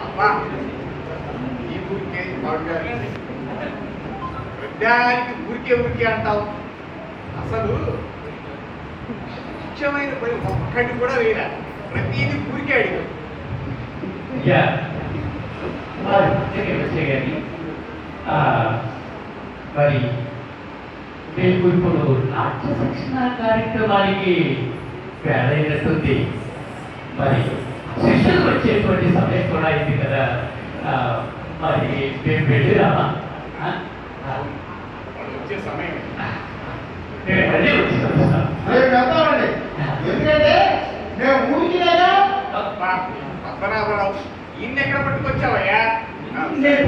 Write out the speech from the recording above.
అమ్మా ఈ ఊరికే బాగుండాలి ప్రతిదానికి ఊరికే ఊరికే అంటావు. అసలు ముఖ్యమైన పని ఒక్కటి కూడా వేయరా, ప్రతిదీ ఊరికే అడిగావు. మరి రేపు ఇప్పుడు నాట్య శిక్షణ కార్యక్రమానికి వేరైనట్టుంది. మరి శిష్యులు వచ్చేటువంటి సమయం కూడా అయింది కదా. మరి మేము వెళ్ళిరామా? వచ్చే సమయం నేను మళ్ళీ వచ్చి కలుస్తాను. ఎందుకంటే మేము ఊరికినాగా పద్మనాభరావు ఇన్ని ఎక్కడ పట్టుకొచ్చావయ్యా? నేను